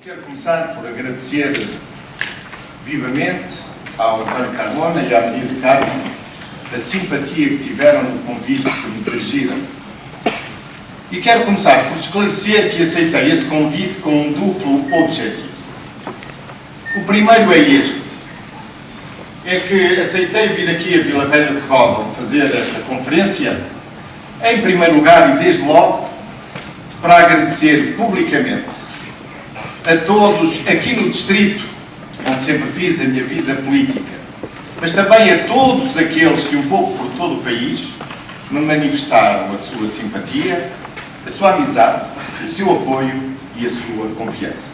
Quero começar por agradecer vivamente ao António Carmona e à Maria do Carmo a simpatia que tiveram no convite que me dirigiram. E quero começar por esclarecer que aceitei esse convite com um duplo objetivo. O primeiro é este. É que aceitei vir aqui a Vila Velha de Ródão fazer esta conferência, em primeiro lugar e desde logo, para agradecer publicamente a todos aqui no Distrito, onde sempre fiz a minha vida política, mas também a todos aqueles que um pouco por todo o país me manifestaram a sua simpatia, a sua amizade, o seu apoio e a sua confiança.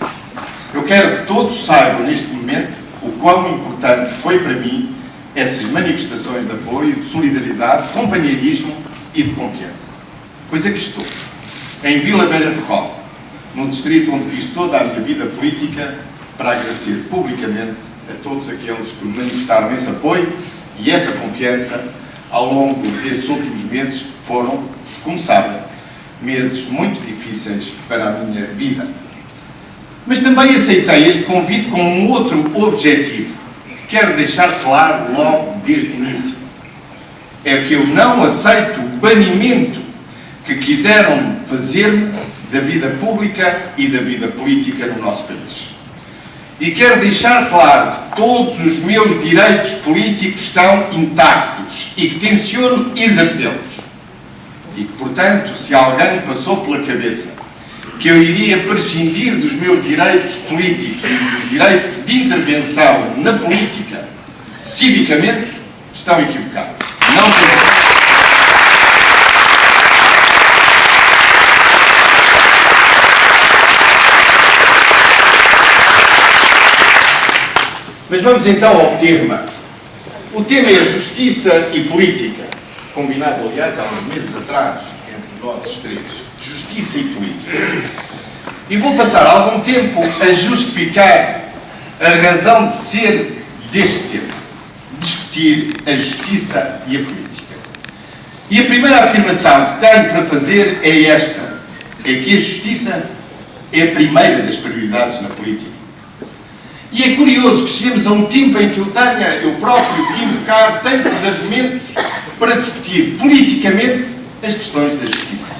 Eu quero que todos saibam neste momento o quão importante foi para mim essas manifestações de apoio, de solidariedade, de companheirismo e de confiança. Pois aqui estou, em Vila Velha de Ródão, num distrito onde fiz toda a minha vida política, para agradecer publicamente a todos aqueles que me manifestaram esse apoio e essa confiança ao longo destes últimos meses, que foram, como sabem, meses muito difíceis para a minha vida. Mas também aceitei este convite com um outro objetivo, que quero deixar claro logo desde o início. É que eu não aceito o banimento que quiseram fazer-me da vida pública e da vida política no nosso país. E quero deixar claro que todos os meus direitos políticos estão intactos e que tenciono exercê-los. E que, portanto, se alguém passou pela cabeça que eu iria prescindir dos meus direitos políticos e dos direitos de intervenção na política, civicamente, estão equivocados. Não tem. Mas vamos então ao tema. O tema é justiça e política, combinado, aliás, há uns meses atrás, entre nós três. Justiça e política. E vou passar algum tempo a justificar a razão de ser deste tema. Discutir a justiça e a política. E a primeira afirmação que tenho para fazer é esta. É que a justiça é a primeira das prioridades na política. E é curioso que cheguemos a um tempo em que eu próprio que invocar tantos argumentos para discutir politicamente as questões da justiça.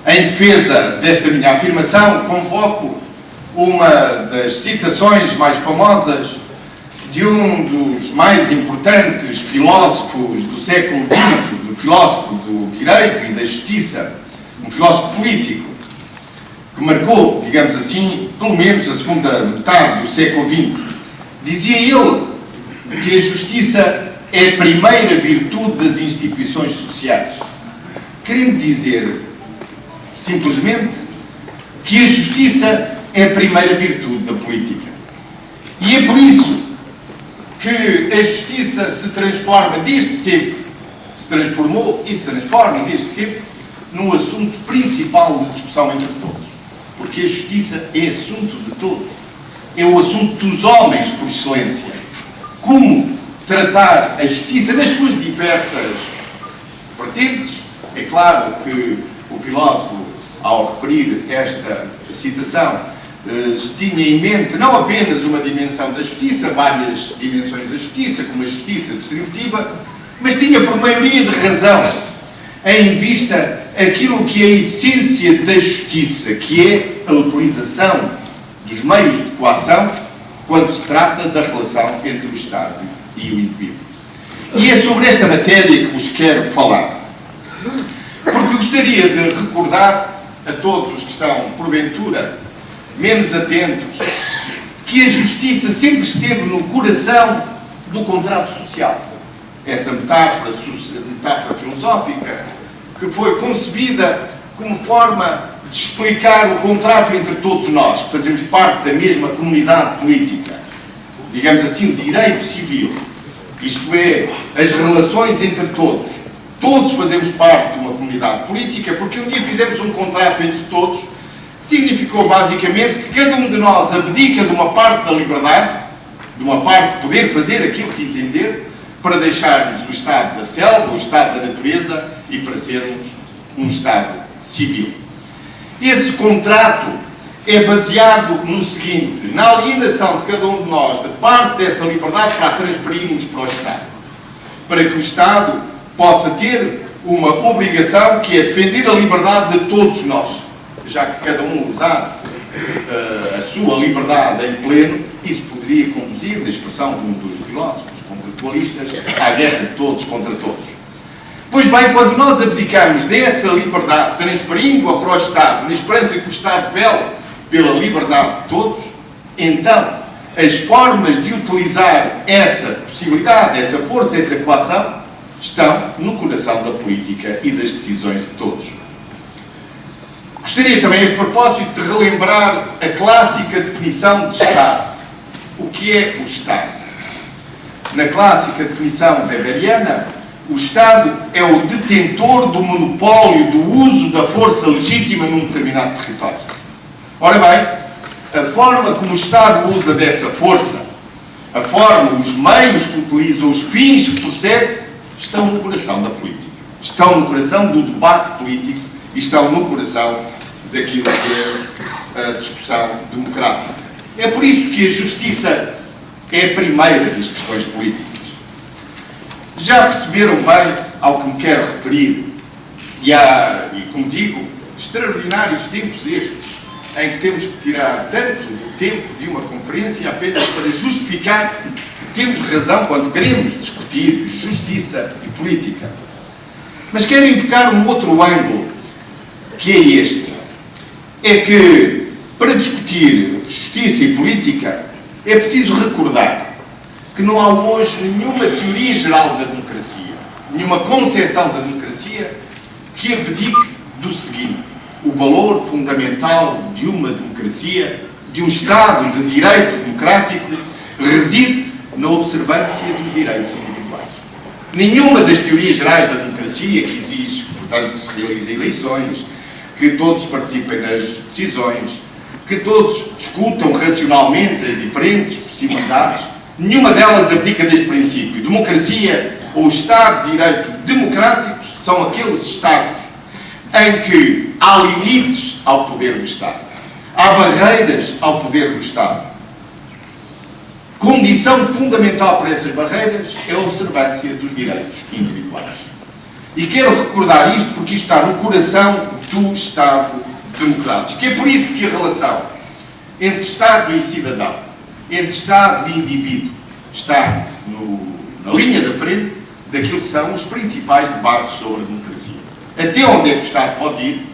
Em defesa desta minha afirmação, convoco uma das citações mais famosas de um dos mais importantes filósofos do século XX, do filósofo do direito e da justiça, um filósofo político, que marcou, digamos assim, pelo menos a segunda metade do século XX. Dizia ele que a justiça é a primeira virtude das instituições sociais. Querendo dizer, simplesmente, que a justiça é a primeira virtude da política. E é por isso que a justiça se transforma desde sempre, se transformou e se transforma desde sempre, num assunto principal de discussão entre todos. Porque a justiça é assunto de todos. É o assunto dos homens, por excelência. Como tratar a justiça nas suas diversas vertentes. É claro que o filósofo, ao referir esta citação, tinha em mente não apenas uma dimensão da justiça, várias dimensões da justiça, como a justiça distributiva, mas tinha por maioria de razão em vista aquilo que é a essência da justiça, que é a utilização dos meios de coação quando se trata da relação entre o Estado e o indivíduo. E é sobre esta matéria que vos quero falar. Porque gostaria de recordar a todos os que estão, porventura, menos atentos, que a justiça sempre esteve no coração do contrato social. Essa metáfora filosófica que foi concebida como forma de explicar o contrato entre todos nós, que fazemos parte da mesma comunidade política. Digamos assim, o direito civil. Isto é, as relações entre todos. Todos fazemos parte de uma comunidade política porque um dia fizemos um contrato entre todos que significou basicamente que cada um de nós abdica de uma parte da liberdade, de uma parte de poder fazer aquilo que entender, para deixarmos o estado da selva, o estado da natureza e para sermos um estado civil. Esse contrato é baseado no seguinte: na alienação de cada um de nós de parte dessa liberdade para a transferirmos para o Estado. Para que o Estado possa ter uma obrigação que é defender a liberdade de todos nós. Já que cada um usasse a sua liberdade em pleno, isso poderia conduzir, na expressão de um dos filósofos contratualistas, à guerra de todos contra todos. Pois bem, quando nós abdicamos dessa liberdade, transferindo-a para o Estado, na esperança que o Estado vele pela liberdade de todos, então as formas de utilizar essa possibilidade, essa força, essa coação, estão no coração da política e das decisões de todos. Gostaria também, a este propósito, de relembrar a clássica definição de Estado. O que é o Estado? Na clássica definição weberiana, o Estado é o detentor do monopólio do uso da força legítima num determinado território. Ora bem, a forma como o Estado usa dessa força, a forma, os meios que utiliza, os fins que procede, estão no coração da política. Estão no coração do debate político e estão no coração daquilo que é a discussão democrática. É por isso que a justiça é a primeira das questões políticas. Já perceberam bem ao que me quero referir? E como digo, extraordinários tempos estes, em que temos que tirar tanto do tempo de uma conferência apenas para justificar que temos razão quando queremos discutir justiça e política. Mas quero invocar um outro ângulo, que é este. É que, para discutir justiça e política, é preciso recordar que não há hoje nenhuma teoria geral da democracia, nenhuma concepção da democracia que abdique do seguinte: o valor fundamental de uma democracia, de um Estado de direito democrático, reside na observância dos direitos individuais. Nenhuma das teorias gerais da democracia, que exige, portanto, que se realizem eleições, que todos participem nas decisões, que todos discutam racionalmente as diferentes possibilidades, nenhuma delas abdica deste princípio. Democracia ou Estado de direito democráticos são aqueles Estados em que há limites ao poder do Estado. Há barreiras ao poder do Estado. Condição fundamental para essas barreiras é a observância dos direitos individuais. E quero recordar isto porque isto está no coração do Estado democrático. É por isso que a relação entre Estado e cidadão, entre Estado e indivíduo, está na linha da frente daquilo que são os principais debates sobre a democracia. Até onde é que o Estado pode ir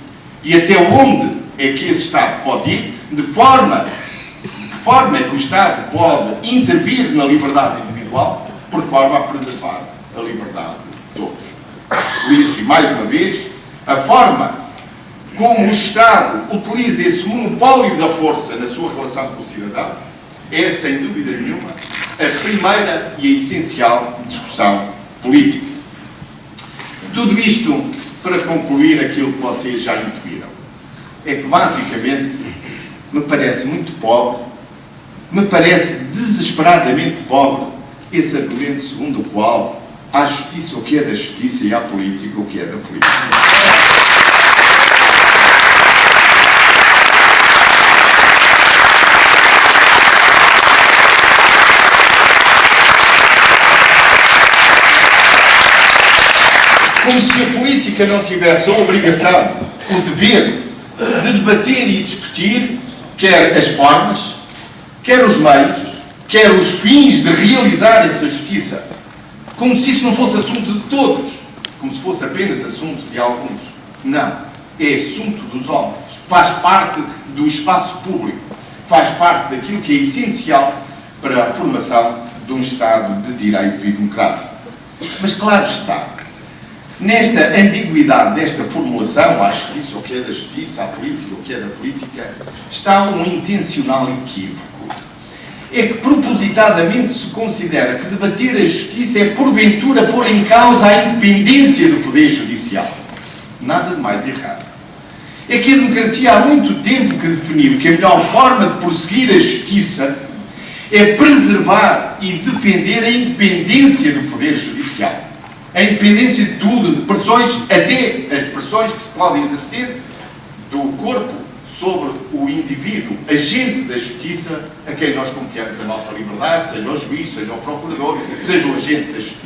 e até onde é que esse Estado pode ir, de que forma é que o Estado pode intervir na liberdade individual, por forma a preservar a liberdade de todos. Por isso, e mais uma vez, a forma como o Estado utiliza esse monopólio da força na sua relação com o cidadão é, sem dúvida nenhuma, a primeira e a essencial discussão política. Tudo isto para concluir aquilo que vocês já intuíram. É que, basicamente, me parece muito pobre, me parece desesperadamente pobre esse argumento segundo o qual há justiça o que é da justiça e há política o que é da política. Como se a política não tivesse a obrigação, o dever de debater e discutir quer as formas, quer os meios, quer os fins de realizar essa justiça. Como se isso não fosse assunto de todos, como se fosse apenas assunto de alguns. Não. É assunto dos homens. Faz parte do espaço público. Faz parte daquilo que é essencial para a formação de um Estado de direito e democrático. Mas claro está, nesta ambiguidade desta formulação, à justiça, o que é da justiça, à política, o que é da política, está um intencional equívoco. É que propositadamente se considera que debater a justiça é porventura pôr em causa a independência do Poder Judicial. Nada de mais errado. É que a democracia há muito tempo que definiu que a melhor forma de prosseguir a justiça é preservar e defender a independência do Poder Judicial. A independência de tudo, de pressões, até as pressões que se podem exercer do corpo sobre o indivíduo, agente da justiça, a quem nós confiamos a nossa liberdade, seja o juiz, seja o procurador, seja o agente da justiça.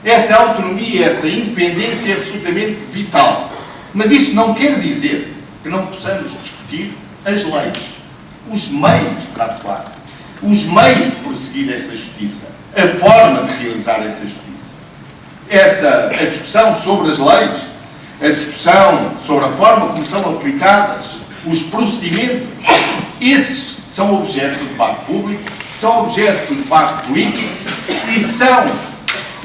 Essa autonomia, essa independência é absolutamente vital. Mas isso não quer dizer que não possamos discutir as leis, os meios para atuar, os meios de prosseguir essa justiça, a forma de realizar essa justiça. A discussão sobre as leis, a discussão sobre a forma como são aplicadas, os procedimentos, esses são objeto do debate público, são objeto do debate político e são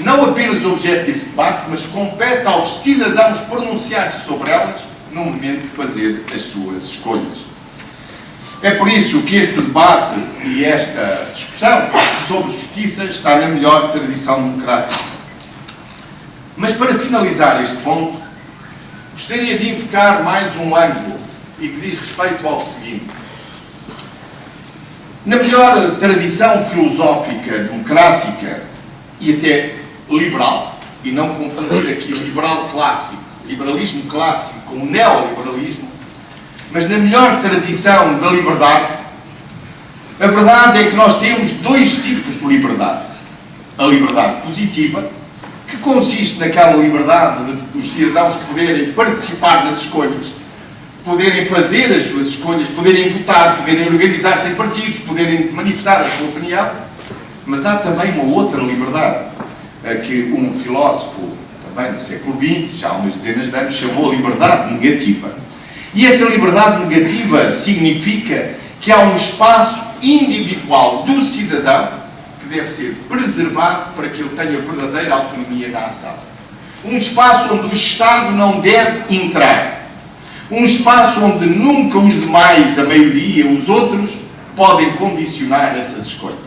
não apenas objeto desse debate, mas compete aos cidadãos pronunciar-se sobre elas no momento de fazer as suas escolhas. É por isso que este debate e esta discussão sobre justiça está na melhor tradição democrática. Mas para finalizar este ponto, gostaria de invocar mais um ângulo e que diz respeito ao seguinte. Na melhor tradição filosófica, democrática e até liberal, e não confundir aqui liberalismo clássico com o neoliberalismo, mas na melhor tradição da liberdade, a verdade é que nós temos dois tipos de liberdade. A liberdade positiva, que consiste naquela liberdade dos cidadãos poderem participar das escolhas, poderem fazer as suas escolhas, poderem votar, poderem organizar-se em partidos, poderem manifestar a sua opinião, mas há também uma outra liberdade, a que um filósofo, também no século XX, já há umas dezenas de anos, chamou a liberdade negativa. E essa liberdade negativa significa que há um espaço individual do cidadão que deve ser preservado para que ele tenha verdadeira autonomia na ação. Um espaço onde o Estado não deve entrar. Um espaço onde nunca os demais, a maioria, os outros, podem condicionar essas escolhas.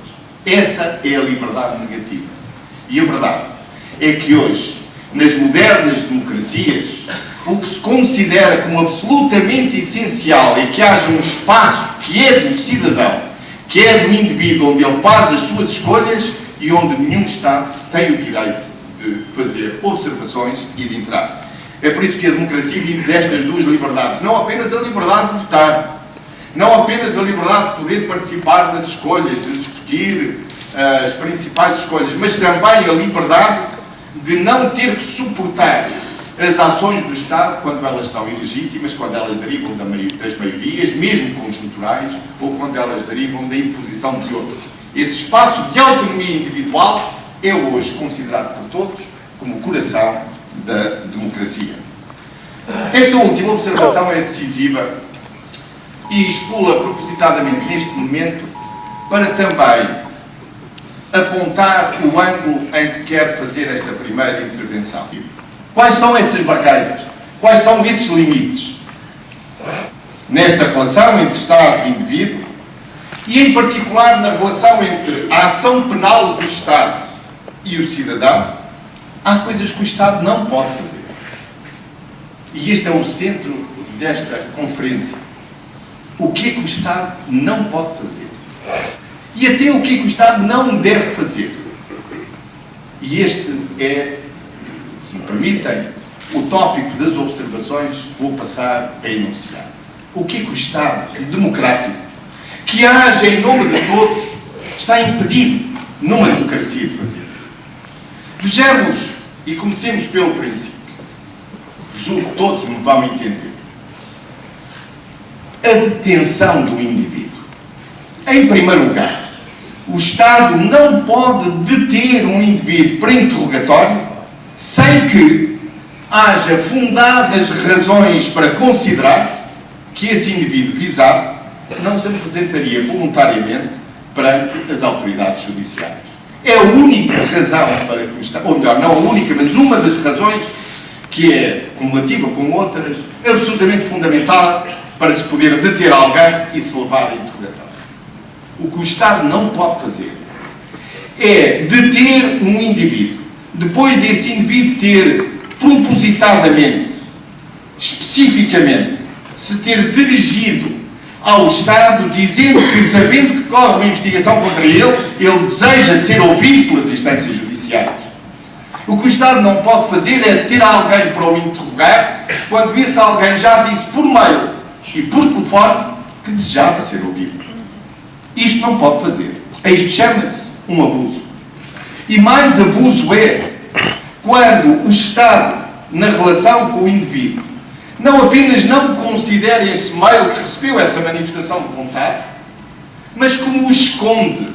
Essa é a liberdade negativa. E a verdade é que hoje, nas modernas democracias, o que se considera como absolutamente essencial é que haja um espaço que é do cidadão, que é do indivíduo, onde ele faz as suas escolhas e onde nenhum Estado tem o direito de fazer observações e de entrar. É por isso que a democracia vive destas duas liberdades. Não apenas a liberdade de votar, não apenas a liberdade de poder participar das escolhas, de discutir as principais escolhas, mas também a liberdade de não ter que suportar as ações do Estado quando elas são ilegítimas, quando elas derivam das maiorias, mesmo conjunturais, ou quando elas derivam da imposição de outros. Esse espaço de autonomia individual é hoje considerado por todos como o coração da democracia. Esta última observação é decisiva e expula propositadamente neste momento para também apontar o ângulo em que quer fazer esta primeira intervenção. Quais são essas barreiras? Quais são esses limites? Nesta relação entre Estado e indivíduo, e em particular na relação entre a ação penal do Estado e o cidadão, há coisas que o Estado não pode fazer. E este é o centro desta conferência. O que é que o Estado não pode fazer? E até o que é que o Estado não deve fazer? E este é, se me permitem, o tópico das observações que vou passar a enunciar. O que é que o Estado democrático, que age em nome de todos, está impedido numa democracia de fazer? Vejamos e comecemos pelo princípio. Julgo que todos me vão entender. A detenção do indivíduo. Em primeiro lugar, o Estado não pode deter um indivíduo para interrogatório sem que haja fundadas razões para considerar que esse indivíduo visado não se apresentaria voluntariamente perante as autoridades judiciais. É a única razão para que o Estado, ou melhor, não a única, mas uma das razões que é cumulativa com outras, absolutamente fundamental para se poder deter alguém e se levar a interrogatório. O que o Estado não pode fazer é deter um indivíduo, depois desse indivíduo ter propositadamente, especificamente, se ter dirigido ao Estado dizendo que, sabendo que corre uma investigação contra ele deseja ser ouvido pelas instâncias judiciais. O que o Estado não pode fazer é ter alguém para o interrogar quando esse alguém já disse por mail e por telefone que desejava ser ouvido. Isto não pode fazer. Isto chama-se um abuso. E mais abuso é quando o Estado, na relação com o indivíduo, não apenas não considera esse mail que recebeu essa manifestação de vontade, mas como o esconde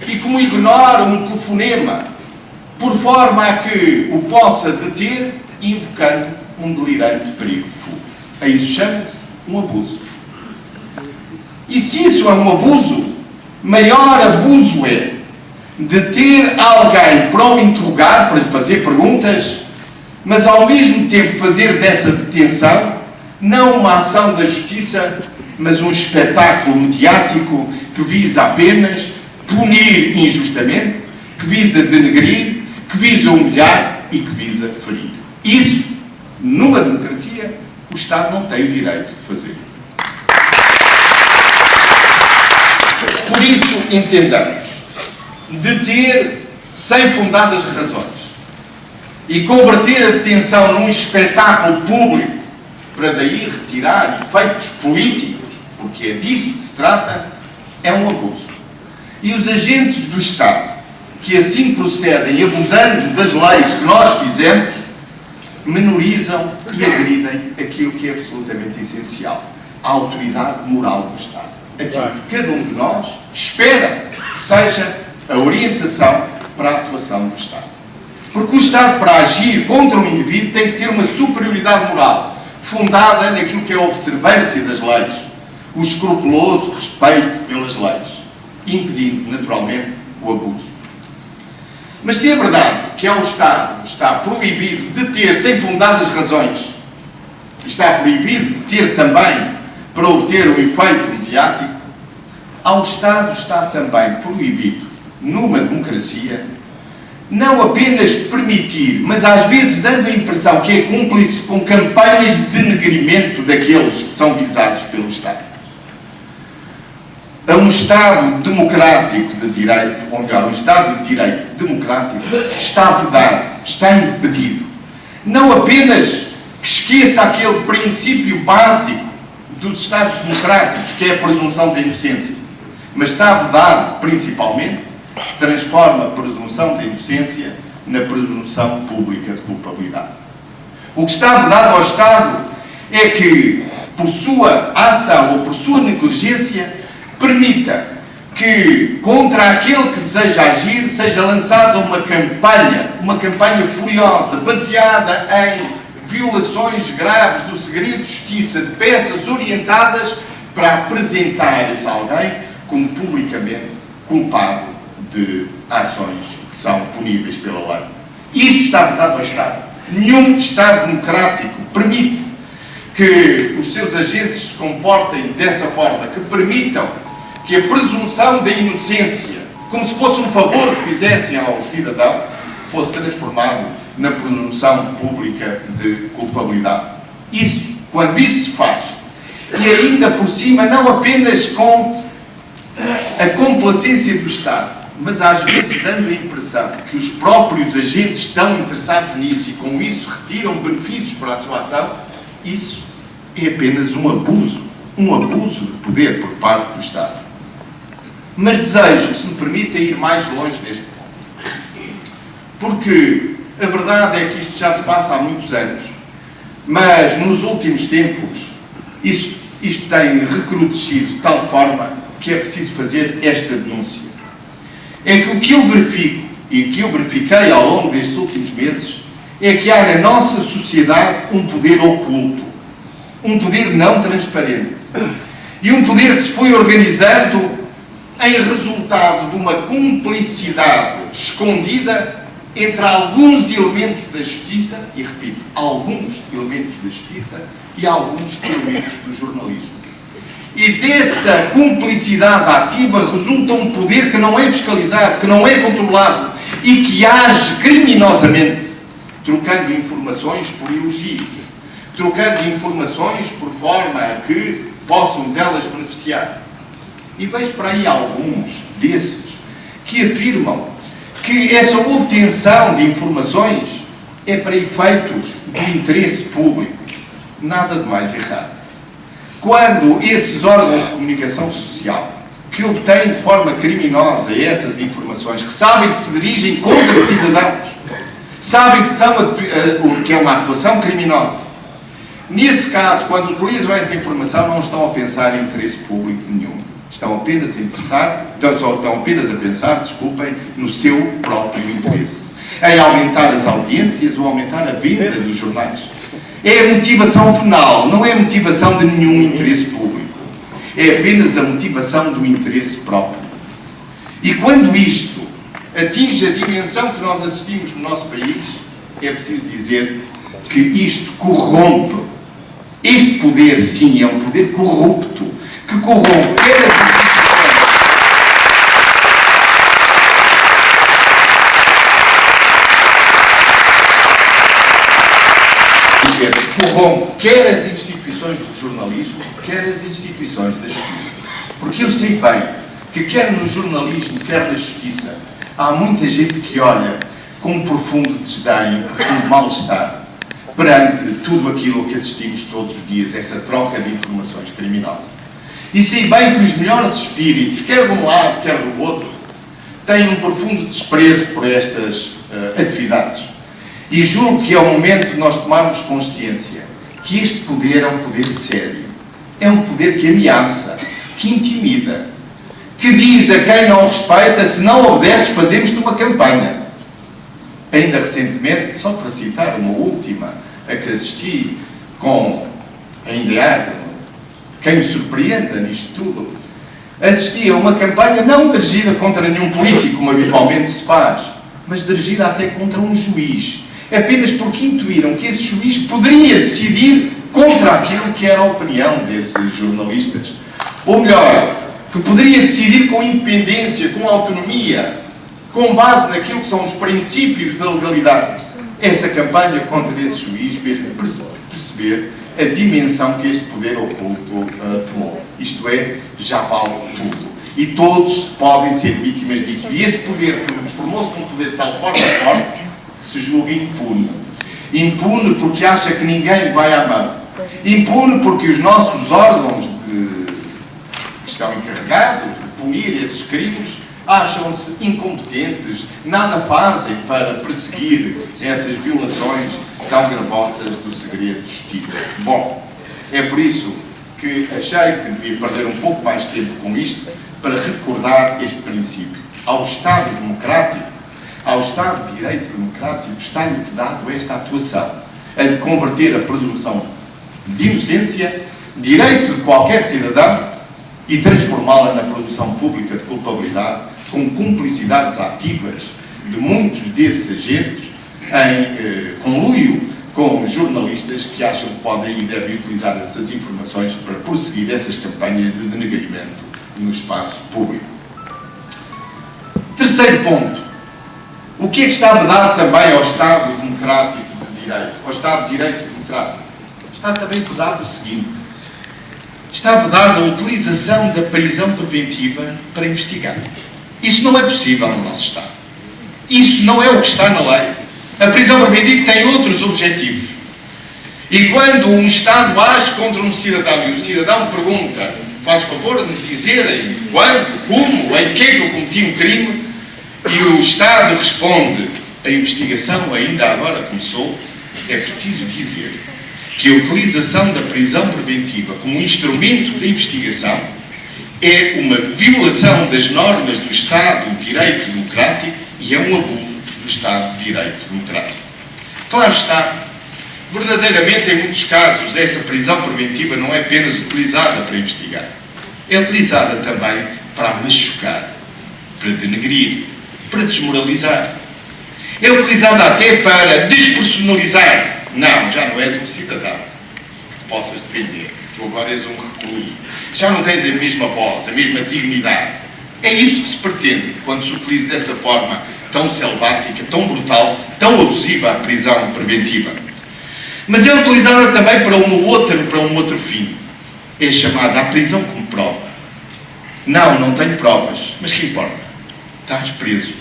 e como ignora um telefonema, por forma a que o possa deter, invocando um delirante perigo de fuga. A isso chama-se um abuso. E se isso é um abuso, maior abuso é deter alguém para o interrogar, para lhe fazer perguntas, mas ao mesmo tempo fazer dessa detenção não uma ação da justiça, mas um espetáculo mediático que visa apenas punir injustamente, que visa denegrir, que visa humilhar e que visa ferir. Isso, numa democracia, o Estado não tem o direito de fazer. Por isso, entendamos, deter sem fundadas razões e converter a detenção num espetáculo público para daí retirar efeitos políticos, porque é disso que se trata, é um abuso. E os agentes do Estado, que assim procedem, abusando das leis que nós fizemos, menorizam e agridem aquilo que é absolutamente essencial, a autoridade moral do Estado. Aquilo que cada um de nós espera que seja a orientação para a atuação do Estado. Porque o Estado, para agir contra um indivíduo, tem que ter uma superioridade moral, fundada naquilo que é a observância das leis, o escrupuloso respeito pelas leis, impedindo, naturalmente, o abuso. Mas se é verdade que ao Estado está proibido de ter, sem fundadas razões, está proibido de ter também para obter um efeito mediático, ao Estado está também proibido, numa democracia, não apenas permitir, mas às vezes dando a impressão que é cúmplice com campanhas de denegrimento daqueles que são visados pelo Estado. A um Estado democrático de direito, ou melhor, um Estado de direito democrático, está vedado, está impedido. Não apenas que esqueça aquele princípio básico dos Estados democráticos, que é a presunção de inocência, mas está vedado, principalmente, que transforma a presunção de inocência na presunção pública de culpabilidade. O que está vedado ao Estado é que, por sua ação ou por sua negligência, permita que, contra aquele que deseja agir, seja lançada uma campanha furiosa, baseada em violações graves do segredo de justiça, de peças orientadas para apresentar esse alguém como publicamente culpado de ações que são puníveis pela lei. Isso está vedado ao Estado. Nenhum Estado democrático permite que os seus agentes se comportem dessa forma, que permitam que a presunção da inocência, como se fosse um favor que fizessem ao cidadão, fosse transformado na presunção pública de culpabilidade. Isso, quando isso se faz, e ainda por cima, não apenas com a complacência do Estado, mas às vezes dando a impressão que os próprios agentes estão interessados nisso e com isso retiram benefícios para a sua ação, isso é apenas um abuso de poder por parte do Estado. Mas desejo, se me permitem, ir mais longe neste ponto. Porque a verdade é que isto já se passa há muitos anos, mas nos últimos tempos isto tem recrudescido de tal forma que é preciso fazer esta denúncia. É que o que eu verifico, e o que eu verifiquei ao longo destes últimos meses, é que há na nossa sociedade um poder oculto, um poder não transparente, e um poder que se foi organizando em resultado de uma cumplicidade escondida entre alguns elementos da justiça, e repito, alguns elementos da justiça e alguns elementos do jornalismo. E dessa cumplicidade ativa resulta um poder que não é fiscalizado, que não é controlado e que age criminosamente, trocando informações por elogios, trocando informações por forma a que possam delas beneficiar. E vejo para aí alguns desses que afirmam que essa obtenção de informações é para efeitos do interesse público. Nada de mais errado. quando esses órgãos de comunicação social que obtêm de forma criminosa essas informações, que sabem que se dirigem contra cidadãos, sabem que é uma atuação criminosa, nesse caso, quando utilizam essa informação, não estão a pensar em interesse público nenhum. Estão apenas a pensar, no seu próprio interesse. Em aumentar as audiências ou aumentar a venda dos jornais. É a motivação final, não é a motivação de nenhum interesse público. É apenas a motivação do interesse próprio. E quando isto atinge a dimensão que nós assistimos no nosso país, é preciso dizer que isto corrompe. Este poder, sim, é um poder corrupto, que corrompe quer as instituições do jornalismo, quer as instituições da justiça. Porque eu sei bem que quer no jornalismo, quer na justiça, há muita gente que olha com um profundo desdém, um profundo mal-estar perante tudo aquilo que assistimos todos os dias, essa troca de informações criminosas. E sei bem que os melhores espíritos, quer de um lado, quer do outro, têm um profundo desprezo por estas atividades. E julgo que é o momento de nós tomarmos consciência que este poder é um poder sério. É um poder que ameaça, que intimida, que diz a quem não respeita: se não obedeces, fazemos-te uma campanha. Ainda recentemente, só para citar uma última, a que assisti ainda há quem me surpreenda nisto tudo, assisti a uma campanha não dirigida contra nenhum político, como habitualmente se faz, mas dirigida até contra um juiz, apenas porque intuíram que esse juiz poderia decidir contra aquilo que era a opinião desses jornalistas. Ou melhor, que poderia decidir com independência, com autonomia, com base naquilo que são os princípios da legalidade. Essa campanha contra esse juiz fez-me perceber a dimensão que este poder oculto tomou. Isto é, já vale tudo. E todos podem ser vítimas disso. E esse poder transformou-se num poder de tal forma forte que se julga impune. Impune porque acha que ninguém vai à mão. Impune porque os nossos órgãos que estão encarregados de punir esses crimes acham-se incompetentes, nada fazem para perseguir essas violações tão gravosas do segredo de justiça. Bom, é por isso que achei que devia perder um pouco mais de tempo com isto para recordar este princípio. Ao Estado democrático, ao Estado de Direito democrático, está-lhe dado esta atuação, a de converter a presunção de inocência, direito de qualquer cidadão, e transformá-la na produção pública de culpabilidade, com cumplicidades ativas de muitos desses agentes, em conluio com jornalistas que acham que podem e devem utilizar essas informações para prosseguir essas campanhas de denegrimento no espaço público. Terceiro ponto. O que é que está vedado também ao Estado democrático de direito? Ao Estado de direito democrático? Está também vedado o seguinte. Está vedada a utilização da prisão preventiva para investigar. Isso não é possível no nosso Estado. Isso não é o que está na lei. A prisão preventiva tem outros objetivos. E quando um Estado age contra um cidadão e o cidadão pergunta, faz favor de me dizerem quando, como, em que eu cometi um crime, e o Estado responde, a investigação ainda agora começou, é preciso dizer que a utilização da prisão preventiva como instrumento de investigação é uma violação das normas do Estado de Direito Democrático e é um abuso do Estado de Direito Democrático. Claro está, verdadeiramente, em muitos casos, essa prisão preventiva não é apenas utilizada para investigar. É utilizada também para machucar, para denegrir, para desmoralizar. É utilizada até para despersonalizar. Não, já não és um cidadão que possas defender. Tu agora és um recluso. Já não tens a mesma voz, a mesma dignidade. É isso que se pretende quando se utiliza dessa forma tão selvática, tão brutal, tão abusiva a prisão preventiva. Mas é utilizada também para um outro fim. É chamada a prisão como prova. Não tenho provas. Mas que importa? Estás preso.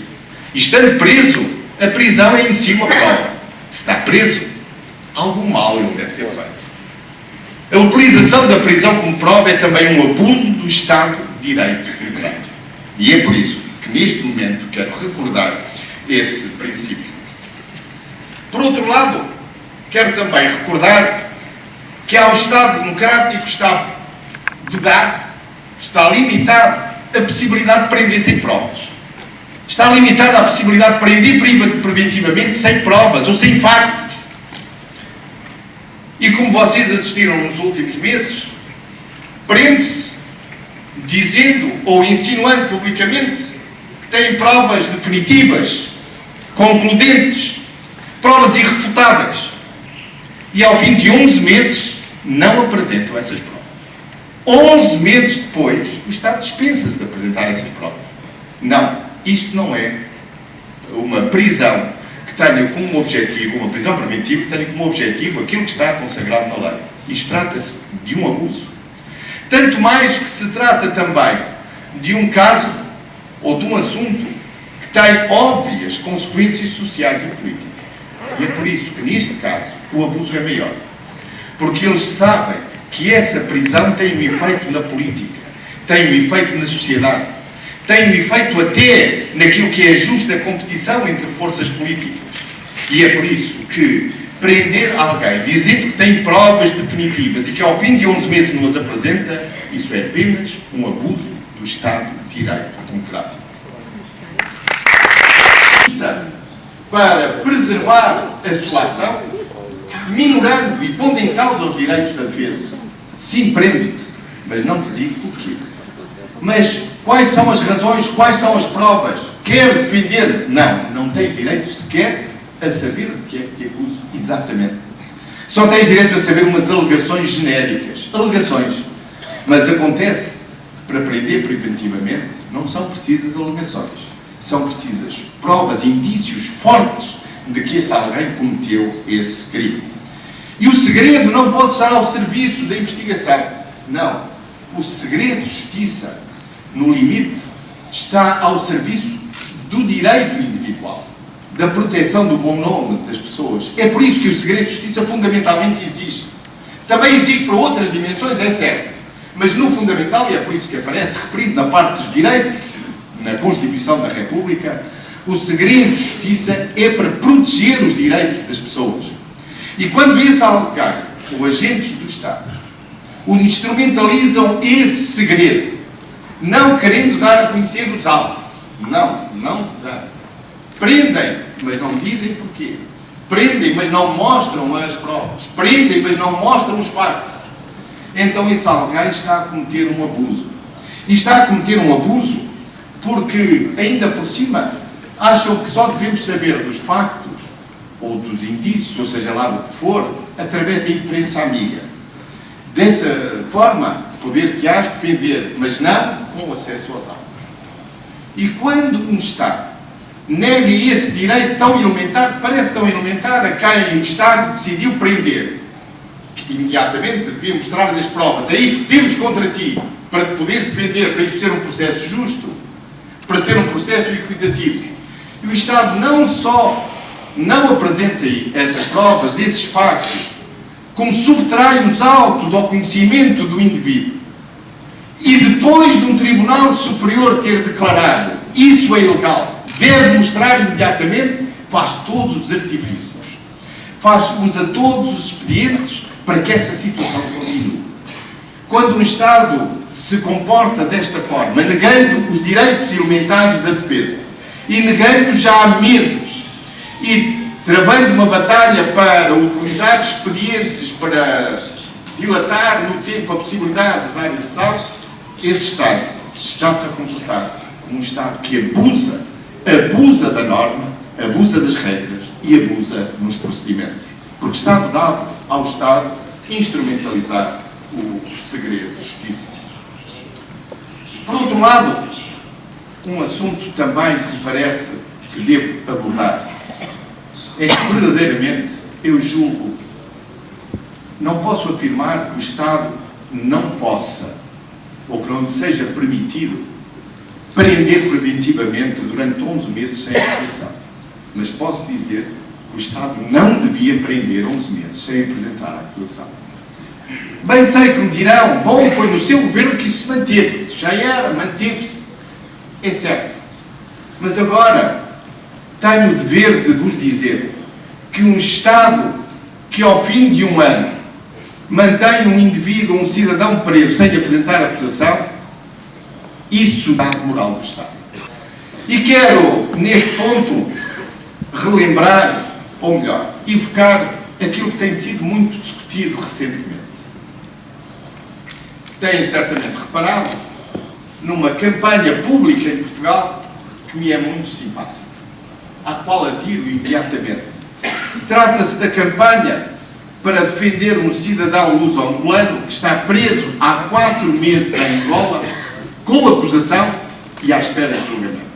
E estando preso, a prisão é em si uma prova. Se está preso, algum mal ele deve ter feito. A utilização da prisão como prova é também um abuso do Estado de Direito democrático. E é por isso que neste momento quero recordar esse princípio. Por outro lado, quero também recordar que ao Estado democrático está vedado, está limitado a possibilidade de prender sem provas. Está limitada a possibilidade de prender preventivamente sem provas ou sem factos. E como vocês assistiram nos últimos meses, prende-se dizendo ou insinuando publicamente que tem provas definitivas, concludentes, provas irrefutáveis. E ao fim de 11 meses não apresentam essas provas. 11 meses depois, o Estado dispensa-se de apresentar essas provas. Não, isto não é uma prisão que tenha como objetivo, uma prisão preventiva que tenha como objetivo aquilo que está consagrado na lei. Isto trata-se de um abuso. Tanto mais que se trata também de um caso ou de um assunto que tem óbvias consequências sociais e políticas. E é por isso que, neste caso, o abuso é maior. Porque eles sabem que essa prisão tem um efeito na política, tem um efeito na sociedade, tem um efeito até naquilo que é a justa competição entre forças políticas. E é por isso que prender alguém dizendo que tem provas definitivas e que ao fim de 11 meses não as apresenta, isso é apenas um abuso do Estado de Direito democrático. Para preservar a sua ação, minorando e pondo em causa os direitos da defesa. Sim, prende-te, mas não te digo porquê. Mas quais são as razões, quais são as provas? Queres defender? Não, não tens direito sequer a saber de que é que te acuso. Exatamente. Só tens direito a saber umas alegações genéricas. Alegações. Mas acontece que para prender preventivamente não são precisas alegações. São precisas provas, indícios fortes de que esse alguém cometeu esse crime. E o segredo não pode estar ao serviço da investigação. Não. O segredo de justiça, no limite, está ao serviço do direito individual, da proteção do bom nome das pessoas. É por isso que o segredo de justiça fundamentalmente existe. Também existe para outras dimensões, é certo. Mas no fundamental, e é por isso que aparece referido na parte dos direitos, na Constituição da República, o segredo de justiça é para proteger os direitos das pessoas. E quando esse alguém, ou agentes do Estado, instrumentalizam esse segredo, não querendo dar a conhecer os autos, não dá. Prendem, mas não dizem porquê. Prendem, mas não mostram as provas. Prendem, mas não mostram os factos. Então esse alguém está a cometer um abuso. E está a cometer um abuso porque, ainda por cima, acham que só devemos saber dos factos ou dos indícios, ou seja lá do que for, através da imprensa amiga. Dessa forma, poder-te-ás defender, mas não com acesso aos autos. E quando um Estado nega esse direito tão elementar, parece tão elementar, a quem o Estado decidiu prender, que imediatamente devia mostrar-lhe as provas, é isto que temos contra ti, para te poderes defender, para isto ser um processo justo, para ser um processo equitativo. E o Estado não só não apresenta essas provas, esses factos, como subtrai os autos ao conhecimento do indivíduo. E depois de um Tribunal Superior ter declarado isso é ilegal, deve mostrar imediatamente, faz todos os artifícios, usa todos os expedientes para que essa situação continue. Quando um Estado se comporta desta forma, negando os direitos elementares da defesa, e negando já há meses, e travando uma batalha para utilizar expedientes para dilatar no tempo a possibilidade de dar esse salto, esse Estado está-se a comportar como um Estado que abusa da norma, abusa das regras e abusa nos procedimentos. Porque está vedado ao Estado instrumentalizar o segredo de justiça. Por outro lado, um assunto também que me parece que devo abordar é que verdadeiramente eu julgo, não posso afirmar que o Estado não possa ou que não lhe seja permitido prender preventivamente durante 11 meses sem acusação. Mas posso dizer que o Estado não devia prender 11 meses sem apresentar a acusação. Bem sei que me dirão, bom, foi no seu governo que isso se manteve. Isso já era, manteve-se. É certo. Mas agora tenho o dever de vos dizer que um Estado que ao fim de um ano mantém um indivíduo, um cidadão preso sem apresentar acusação, isso dá moral do Estado. E quero, neste ponto, relembrar, ou melhor, evocar aquilo que tem sido muito discutido recentemente. Têm certamente reparado numa campanha pública em Portugal que me é muito simpática, à qual adiro imediatamente. Trata-se da campanha para defender um cidadão luso-angolano que está preso há 4 meses em Angola, com acusação e à espera de julgamento.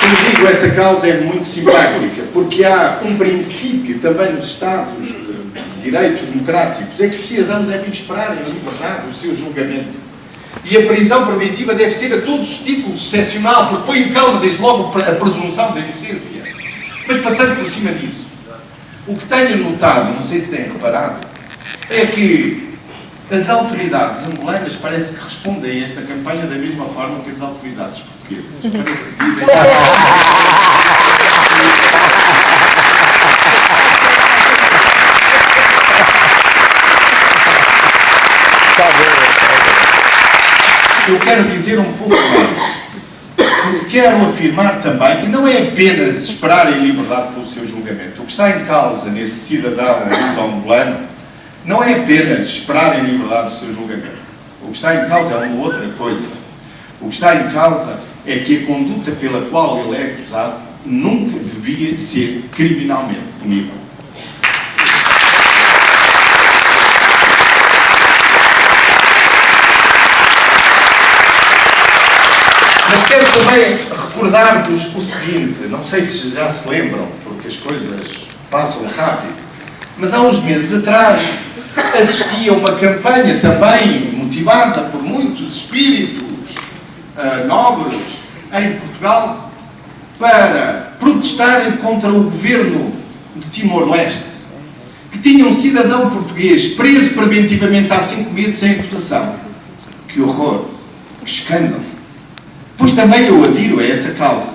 Como digo, essa causa é muito simpática, porque há um princípio também nos Estados de direito democráticos, é que os cidadãos devem esperar em liberdade o seu julgamento. E a prisão preventiva deve ser a todos os títulos excepcional, porque põe em causa desde logo a presunção da inocência. Mas passando por cima disso, o que tenho notado, não sei se têm reparado, é que as autoridades angolanas parece que respondem a esta campanha da mesma forma que as autoridades portuguesas. Parece que dizem... Eu quero dizer um pouco mais, porque quero afirmar também que não é apenas esperar em liberdade pelo seu julgamento. O que está em causa nesse cidadão luso-angolano não é apenas esperar em liberdade o seu julgamento. O que está em causa é uma outra coisa. O que está em causa é que a conduta pela qual ele é acusado nunca devia ser criminalmente punível. Mas quero também recordar-vos o seguinte, não sei se já se lembram, porque as coisas passam rápido, mas há uns meses atrás assisti a uma campanha também motivada por muitos espíritos nobres em Portugal para protestarem contra o governo de Timor-Leste, que tinha um cidadão português preso preventivamente há 5 meses sem acusação. Que horror! Que escândalo! Pois também eu adiro a essa causa,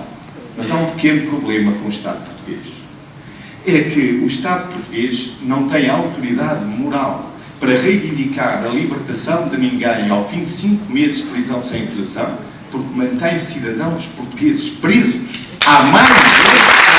mas há um pequeno problema com o Estado português. É que o Estado português não tem autoridade moral para reivindicar a libertação de ninguém ao fim de 5 meses de prisão sem acusação, porque mantém cidadãos portugueses presos há mais de 2 anos.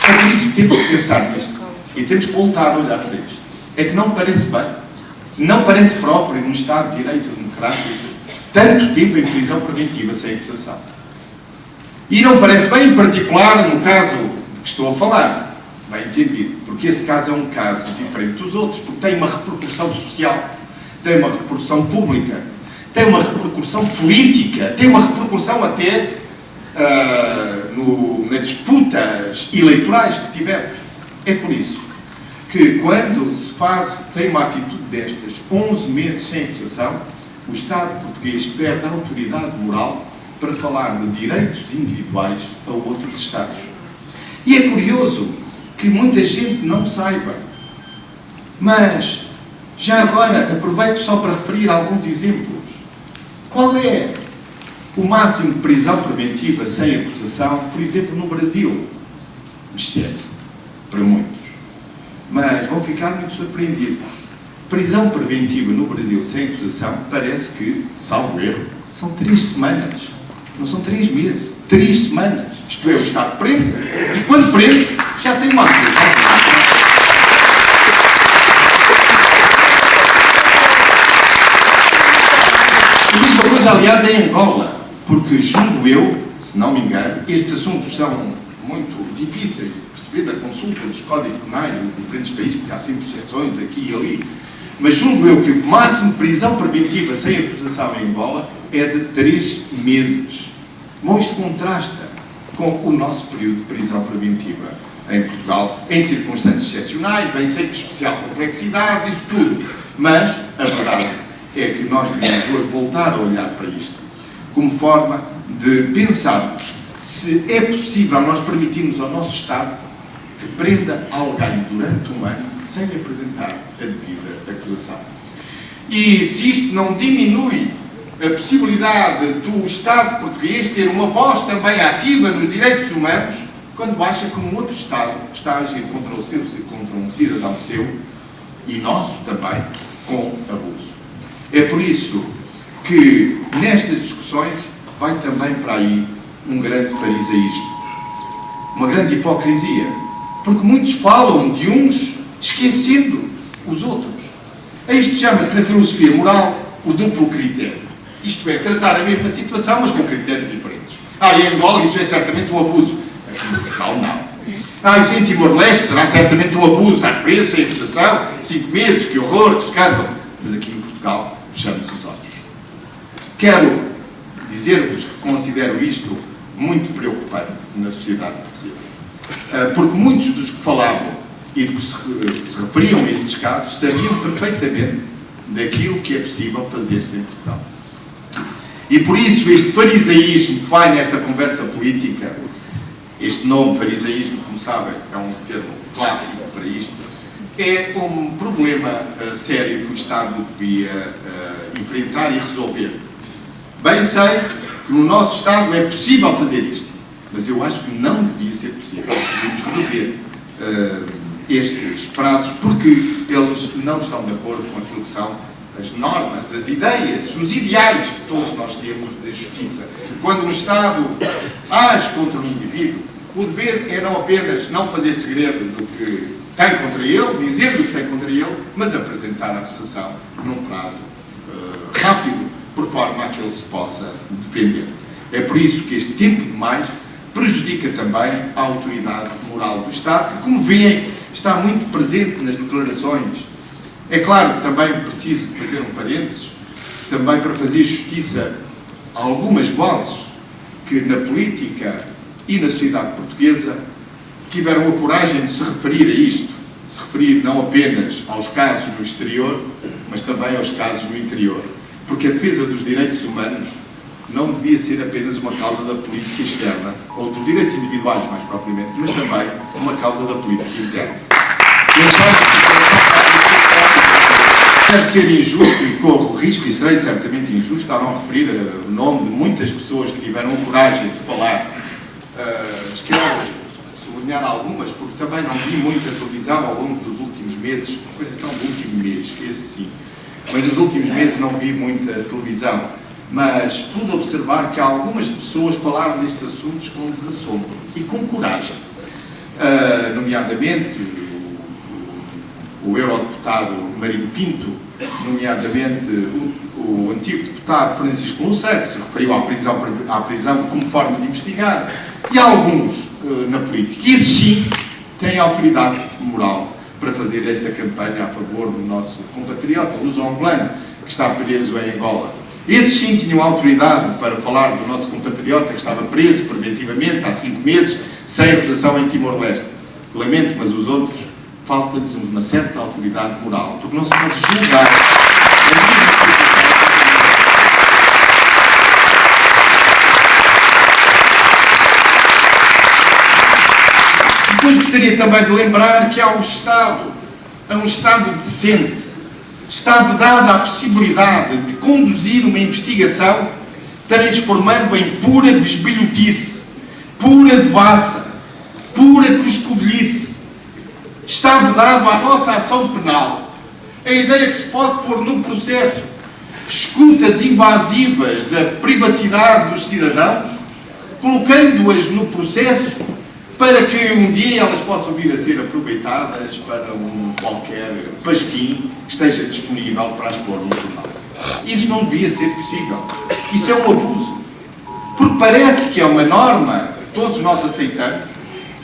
É por isso que temos que pensar nisto e temos que voltar a olhar para isto. É que não parece bem, não parece próprio num Estado de Direito Democrático tanto tempo em prisão preventiva sem acusação. E não parece bem, em particular, no caso de que estou a falar, bem entendido, porque esse caso é um caso diferente dos outros, porque tem uma repercussão social, tem uma repercussão pública, tem uma repercussão política, tem uma repercussão até nas disputas eleitorais que tivemos. É por isso que quando se tem uma atitude destas, 11 meses sem acusação, o Estado português perde a autoridade moral para falar de direitos individuais a outros Estados. E é curioso que muita gente não saiba, mas já agora aproveito só para referir alguns exemplos. Qual é o máximo de prisão preventiva sem acusação, por exemplo, no Brasil? Mistério, para muitos. Mas vão ficar muito surpreendidos. Prisão preventiva no Brasil sem acusação, parece que, salvo erro, são 3 semanas. Não são 3 meses. 3 semanas. Isto é, o Estado prende. E quando prende, já tem uma acusação. A mesma coisa, aliás, é em Angola. Porque, julgo eu, se não me engano, estes assuntos são muito difíceis de perceber na consulta dos códigos penais dos diferentes países, porque há sempre exceções aqui e ali. Mas julgo eu que o máximo de prisão preventiva sem acusação em Angola é de 3 meses. Bom, isto contrasta com o nosso período de prisão preventiva em Portugal, em circunstâncias excepcionais, bem sei que especial complexidade, isso tudo. Mas a verdade é que nós devemos voltar a olhar para isto como forma de pensarmos se é possível nós permitirmos ao nosso Estado que prenda alguém durante um ano sem lhe apresentar a devida acusação. E se isto não diminui a possibilidade do Estado português ter uma voz também ativa nos direitos humanos, quando acha que um outro Estado está a agir contra um cidadão seu, e nosso também, com abuso. É por isso que nestas discussões vai também para aí um grande farisaísmo, uma grande hipocrisia, porque muitos falam de uns esquecendo os outros. Isto chama-se na filosofia moral o duplo critério. Isto é, tratar a mesma situação, mas com critérios diferentes. Em Angola isso é certamente um abuso. Aqui em Portugal não. Isso em Timor-Leste será certamente um abuso, estar preso, sem acusação, 5 meses, que horror, que escândalo. Mas aqui em Portugal fechamos os olhos. Quero dizer-vos que considero isto muito preocupante na sociedade portuguesa. Porque muitos dos que falavam e dos que se referiam a estes casos sabiam perfeitamente daquilo que é possível fazer-se em Portugal. E por isso este farisaísmo que vai nesta conversa política, este nome farisaísmo, como sabem, é um termo clássico para isto, é um problema sério que o Estado devia enfrentar e resolver. Bem sei que no nosso Estado é possível fazer isto, mas eu acho que não devia ser possível. Devemos rever estes prazos porque eles não estão de acordo com aquilo que são as normas, as ideias, os ideais que todos nós temos de justiça. Quando um Estado age contra um indivíduo, o dever é não apenas não fazer segredo do que tem contra ele, dizer do que tem contra ele, mas apresentar a acusação num prazo rápido, por forma a que ele se possa defender. É por isso que este tempo demais prejudica também a autoridade moral do Estado, que, como veem, está muito presente nas declarações. É claro, também preciso de fazer um parênteses, também para fazer justiça a algumas vozes que na política e na sociedade portuguesa tiveram a coragem de se referir a isto, de se referir não apenas aos casos no exterior, mas também aos casos no interior. Porque a defesa dos direitos humanos não devia ser apenas uma causa da política externa, ou dos direitos individuais, mais propriamente, mas também uma causa da política interna. Deve ser injusto, e corro o risco, e serei certamente injusto, a não referir o nome de muitas pessoas que tiveram coragem de falar. Quero sublinhar algumas, porque também não vi muita televisão ao longo dos últimos meses, com exceção do último mês, esse sim. Mas nos últimos meses não vi muita televisão, mas pude observar que algumas pessoas falaram destes assuntos com desassombro e com coragem. Nomeadamente o eurodeputado Marinho Pinto, nomeadamente o antigo deputado Francisco Louçã, que se referiu à prisão como forma de investigar, e alguns na política. E esses sim têm autoridade moral para fazer esta campanha a favor do nosso compatriota luso-angolano, que está preso em Angola. Esses sim tinham autoridade para falar do nosso compatriota que estava preso preventivamente há 5 meses, sem acusação em Timor-Leste. Lamento, mas os outros falta-lhes uma certa autoridade moral, porque não se pode julgar. Depois gostaria também de lembrar que há um Estado decente, está vedada a possibilidade de conduzir uma investigação transformando em pura bisbilhotice, pura devassa, pura cuscovilhice. Está vedado à nossa ação penal a ideia que se pode pôr no processo escutas invasivas da privacidade dos cidadãos, colocando-as no processo para que um dia elas possam vir a ser aproveitadas para um qualquer pasquim que esteja disponível para expor no jornal. Isso não devia ser possível. Isso é um abuso. Porque parece que é uma norma que todos nós aceitamos,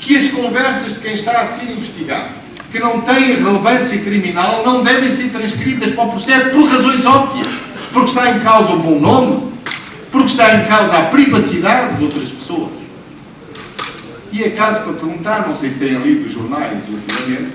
que as conversas de quem está a ser investigado, que não têm relevância criminal, não devem ser transcritas para o processo por razões óbvias. Porque está em causa o bom nome, porque está em causa a privacidade de outras pessoas. E é caso para perguntar, não sei se têm lido os jornais ultimamente,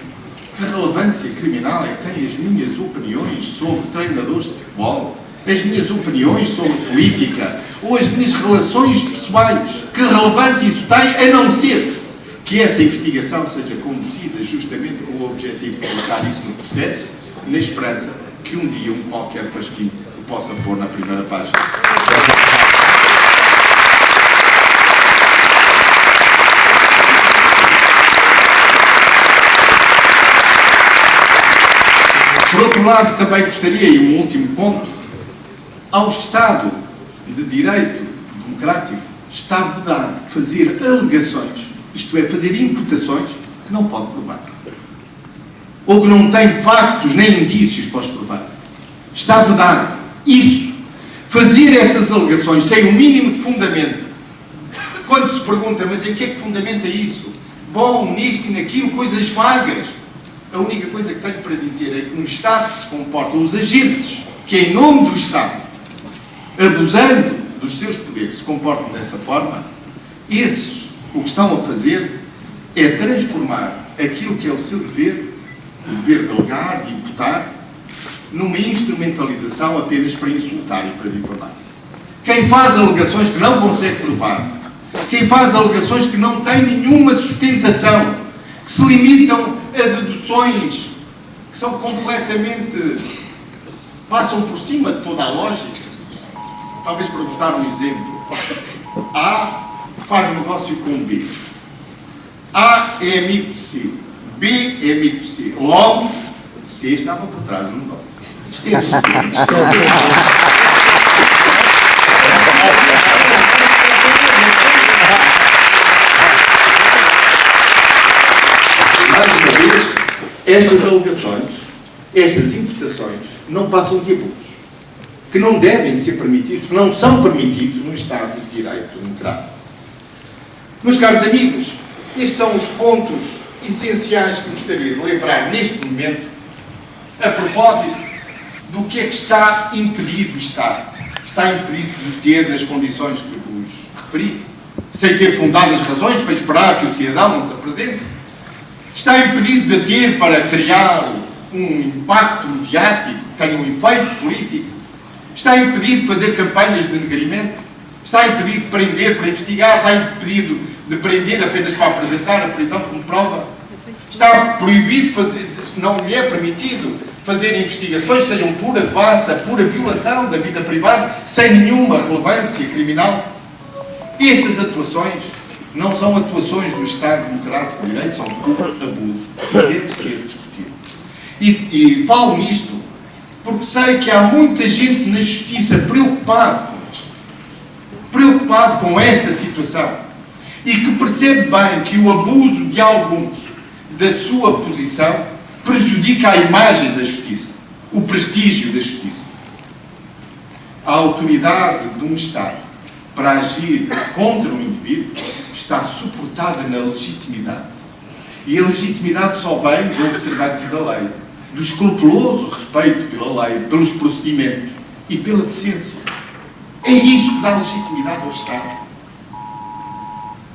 que relevância criminal é que têm as minhas opiniões sobre treinadores de futebol, as minhas opiniões sobre política, ou as minhas relações pessoais. Que relevância isso tem, a não ser que essa investigação seja conduzida justamente com o objetivo de colocar isso no processo, na esperança que um dia um qualquer pasquim o possa pôr na primeira página. Por outro lado, também gostaria, e um último ponto, ao Estado de Direito Democrático está vedado fazer alegações, isto é, fazer imputações que não pode provar. Ou que não tem factos nem indícios para os provar. Está vedado. Isso. Fazer essas alegações sem o mínimo de fundamento. Quando se pergunta, mas em que é que fundamenta isso? Bom, nisto e naquilo, coisas vagas. A única coisa que tenho para dizer é que no Estado que se comporta, os agentes que em nome do Estado, abusando dos seus poderes, se comportam dessa forma, esses o que estão a fazer é transformar aquilo que é o seu dever, o dever de alegar, de imputar, numa instrumentalização apenas para insultar e para difamar. Quem faz alegações que não consegue provar, quem faz alegações que não têm nenhuma sustentação, que se limitam a deduções que são completamente, passam por cima de toda a lógica. Talvez para vos dar um exemplo. A faz negócio com B. A é amigo de C. B é amigo de C. Logo, C estava por trás do negócio. Isto é absurdo. Mais uma vez, estas alegações, estas imputações, não passam de abusos, que não devem ser permitidos, que não são permitidos no Estado de Direito Democrático. Meus caros amigos, estes são os pontos essenciais que gostaria de lembrar neste momento, a propósito do que é que está impedido o Estado. Está impedido de ter nas condições que vos referi, sem ter fundadas razões para esperar que o cidadão não se apresente. Está impedido de ter para criar um impacto mediático que tenha um efeito político. Está impedido de fazer campanhas de denegrimento. Está impedido de prender para investigar. Está impedido de prender apenas para apresentar a prisão como prova. Está proibido de fazer, não lhe é permitido fazer investigações que sejam pura devassa, pura violação da vida privada, sem nenhuma relevância criminal. Estas atuações não são atuações do Estado Democrático de Direito, são puro abuso. Deve ser discutido. E falo nisto porque sei que há muita gente na Justiça preocupado com isto. Preocupado com esta situação. E que percebe bem que o abuso de alguns da sua posição prejudica a imagem da Justiça. O prestígio da Justiça. A autoridade de um Estado para agir contra um indivíduo está suportada na legitimidade. E a legitimidade só vem da observância da lei, do escrupuloso respeito pela lei, pelos procedimentos e pela decência. É isso que dá legitimidade ao Estado.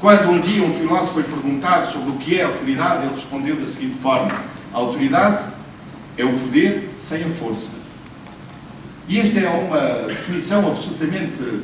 Quando um dia um filósofo foi perguntado sobre o que é autoridade, ele respondeu da seguinte forma: a autoridade é o poder sem a força. E esta é uma definição absolutamente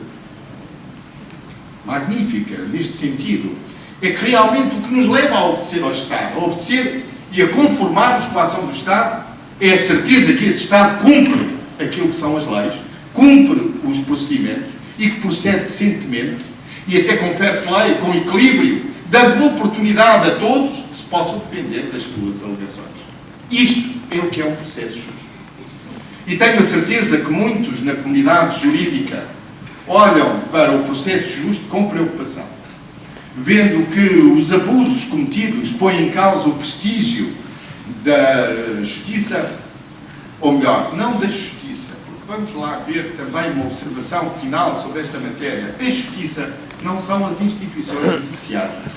magnífica neste sentido. É que realmente o que nos leva a obedecer ao Estado, a obedecer e a conformarmos com a ação do Estado, é a certeza que esse Estado cumpre aquilo que são as leis, cumpre os procedimentos e que procede decentemente e até confere play com equilíbrio, dando oportunidade a todos que se possam defender das suas alegações. Isto é o que é um processo justo. E tenho a certeza que muitos na comunidade jurídica olham para o processo justo com preocupação, vendo que os abusos cometidos põem em causa o prestígio da justiça, ou melhor, não da justiça, porque vamos lá ver também uma observação final sobre esta matéria. A justiça não são as instituições judiciárias.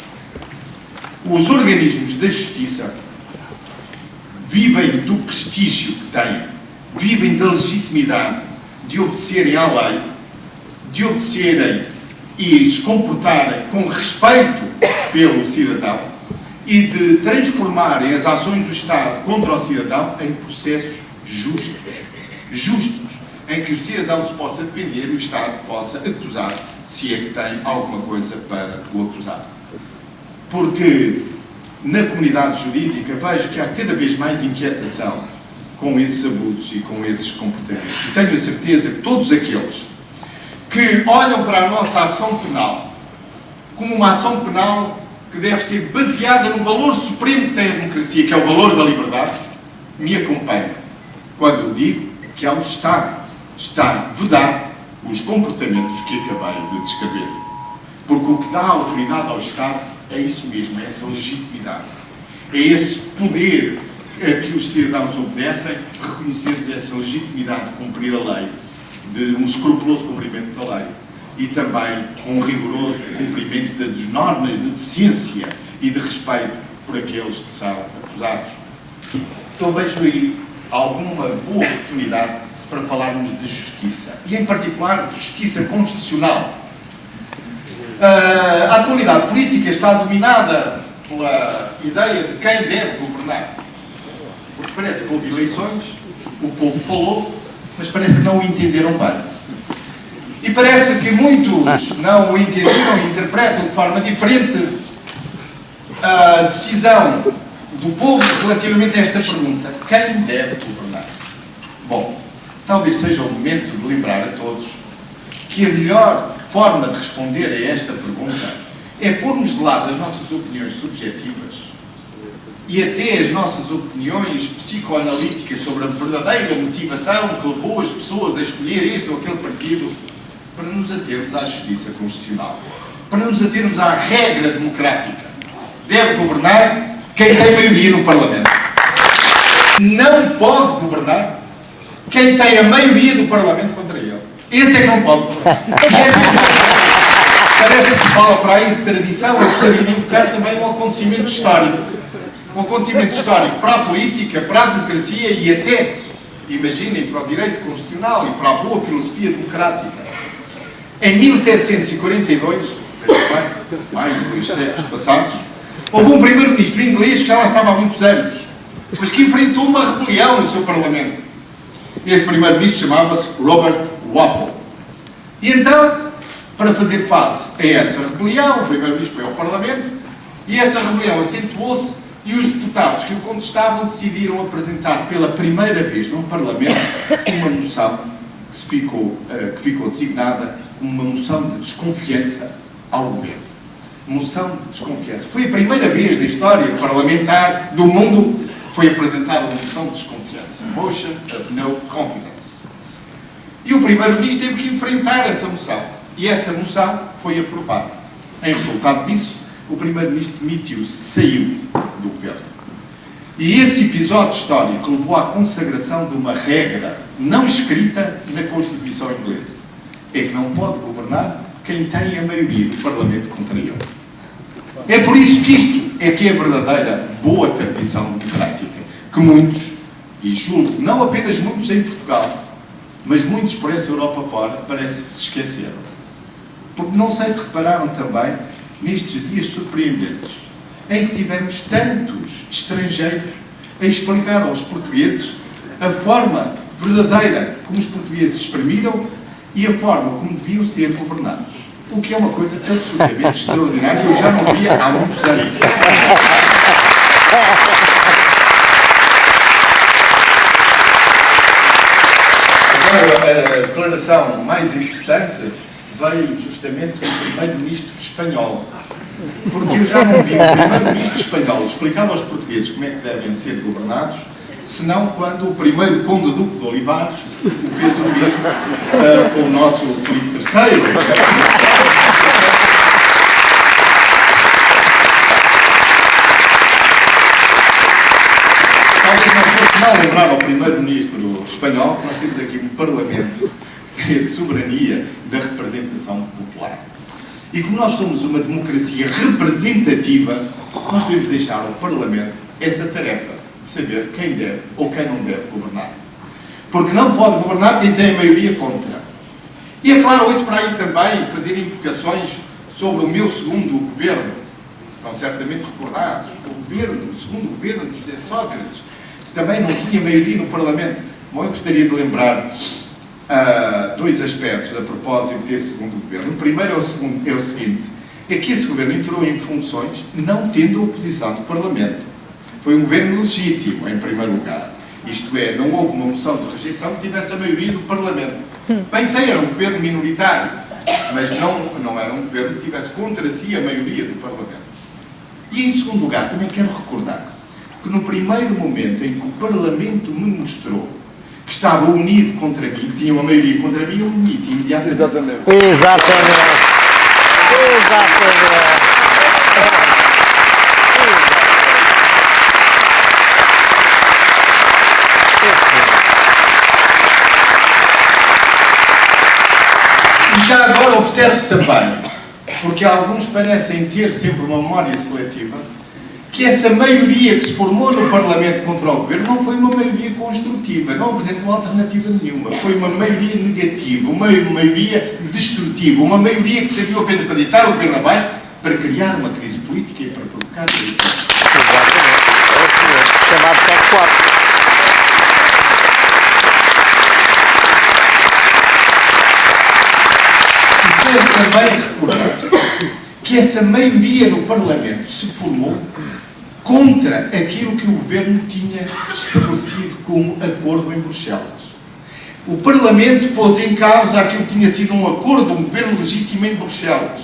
Os organismos da justiça vivem do prestígio que têm, vivem da legitimidade de obedecerem à lei, de obedecerem e se comportarem com respeito pelo cidadão e de transformarem as ações do Estado contra o cidadão em processos justos, em que o cidadão se possa defender e o Estado possa acusar, se é que tem alguma coisa para o acusar. Porque na comunidade jurídica vejo que há cada vez mais inquietação com esses abusos e com esses comportamentos. E tenho a certeza que todos aqueles que olham para a nossa ação penal como uma ação penal que deve ser baseada no valor supremo que tem a democracia, que é o valor da liberdade, me acompanham quando eu digo que ao Estado está vedar os comportamentos que acabei de descrever. Porque o que dá autoridade ao Estado é isso mesmo, é essa legitimidade. É esse poder a que os cidadãos obedecem, reconhecendo essa legitimidade de cumprir a lei, de um escrupuloso cumprimento da lei e também um rigoroso cumprimento das normas de decência e de respeito por aqueles que são acusados. Eu vejo aí alguma boa oportunidade para falarmos de justiça, e em particular de justiça constitucional. A atualidade política está dominada pela ideia de quem deve governar. Porque parece que houve eleições, o povo falou, mas parece que não o entenderam bem. E parece que muitos não o entenderam e interpretam de forma diferente a decisão do povo relativamente a esta pergunta: quem deve governar? Bom, talvez seja o momento de lembrar a todos que a melhor forma de responder a esta pergunta é pormos de lado as nossas opiniões subjetivas e até as nossas opiniões psicoanalíticas sobre a verdadeira motivação que levou as pessoas a escolher este ou aquele partido, para nos atermos à justiça constitucional, para nos atermos à regra democrática. Deve governar quem tem maioria no Parlamento. Não pode governar quem tem a maioria do Parlamento contra ele. Esse é que não pode governar. Parece que fala para aí de tradição. Eu gostaria de invocar também um acontecimento histórico. Um acontecimento histórico para a política, para a democracia e até, imaginem, para o direito constitucional e para a boa filosofia democrática. Em 1742, mais de 2 séculos passados, houve um primeiro-ministro inglês que já lá estava há muitos anos, mas que enfrentou uma rebelião no seu Parlamento. Esse primeiro-ministro chamava-se Robert Walpole. E então, para fazer face a essa rebelião, o primeiro-ministro foi ao Parlamento e essa rebelião acentuou-se e os deputados que o contestavam decidiram apresentar pela primeira vez no Parlamento uma moção que ficou designada como uma moção de desconfiança ao governo. Moção de desconfiança. Foi a primeira vez na história parlamentar do mundo que foi apresentada uma moção de desconfiança. Motion of no confidence. E o primeiro-ministro teve que enfrentar essa moção. E essa moção foi aprovada. Em resultado disso, o primeiro-ministro demitiu-se, saiu do governo. E esse episódio histórico levou à consagração de uma regra não escrita na Constituição inglesa. É que não pode governar quem tem a maioria do Parlamento contra ele. É por isso que isto é que é a verdadeira boa tradição democrática, que muitos, e julgo não apenas muitos em Portugal, mas muitos por essa Europa fora, parece que se esqueceram. Porque não sei se repararam também nestes dias surpreendentes, em que tivemos tantos estrangeiros a explicar aos portugueses a forma verdadeira como os portugueses exprimiram e a forma como deviam ser governados. O que é uma coisa absolutamente extraordinária e eu já não via há muitos anos. Agora, a declaração mais interessante veio justamente do primeiro-ministro espanhol. Porque eu já não vi o primeiro-ministro espanhol explicar aos portugueses como é que devem ser governados, senão quando o primeiro conde-duque de Olivares o fez o mesmo com o nosso Filipe III. Talvez não fosse mal lembrar ao primeiro-ministro espanhol que nós temos aqui um Parlamento que tem a soberania da representação popular. E como nós somos uma democracia representativa, nós devemos deixar ao Parlamento essa tarefa de saber quem deve ou quem não deve governar. Porque não pode governar quem tem a maioria contra. E é claro, ouço para aí também fazer invocações sobre o meu segundo governo. estão certamente recordados, o segundo governo de José Sócrates, que também não tinha maioria no Parlamento. Bom, eu gostaria de lembrar dois aspectos a propósito desse segundo governo. O primeiro é o seguinte, é que esse governo entrou em funções não tendo oposição do Parlamento. Foi um governo legítimo, em primeiro lugar. Isto é, não houve uma moção de rejeição que tivesse a maioria do Parlamento. Bem sei, era um governo minoritário, mas não era um governo que tivesse contra si a maioria do Parlamento. E, em segundo lugar, também quero recordar que no primeiro momento em que o Parlamento me mostrou que estava unido contra mim, que tinha uma maioria contra mim, eu demiti imediatamente. Exatamente. E já agora observe também, porque alguns parecem ter sempre uma memória seletiva, que essa maioria que se formou no Parlamento contra o Governo não foi uma maioria construtiva, não apresentou alternativa nenhuma. Foi uma maioria negativa, uma maioria destrutiva, uma maioria que serviu apenas para deitar o Governo abaixo, para criar uma crise política e para provocar isso. Exatamente. É o chamado PEC 4. E quero também recordar que essa maioria no Parlamento se formou contra aquilo que o Governo tinha estabelecido como acordo em Bruxelas. O Parlamento pôs em causa aquilo que tinha sido um acordo, um Governo legítimo em Bruxelas.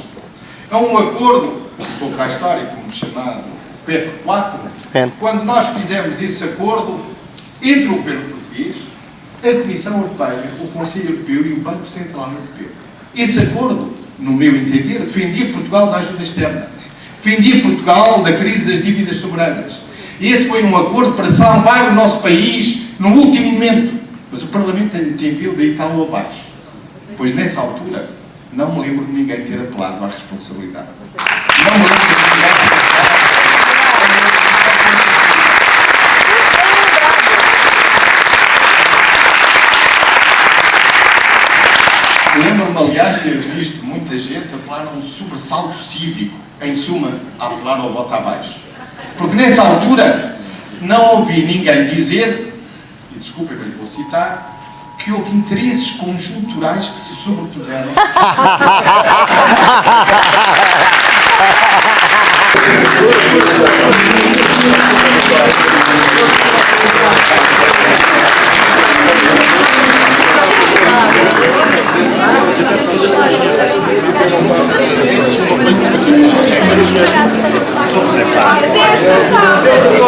É um acordo, ficou para a história, como chamado PEC 4, quando nós fizemos esse acordo entre o Governo português, a Comissão Europeia, o Conselho Europeu e o Banco Central Europeu. Esse acordo, no meu entender, defendia Portugal da ajuda externa. Defendia Portugal da crise das dívidas soberanas. Esse foi um acordo para salvar o nosso país no último momento. Mas o Parlamento entendeu deitá-lo abaixo. Pois nessa altura, não me lembro de ninguém ter apelado à responsabilidade. Não me lembro de ninguém ter apelado à responsabilidade. Lembro-me, aliás, de ter visto muita gente apelar a um sobressalto cívico, em suma, a apelar ao voto abaixo. Porque nessa altura não ouvi ninguém dizer, e desculpem que eu lhe vou citar, que houve interesses conjunturais que se sobrepuseram.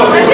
Mas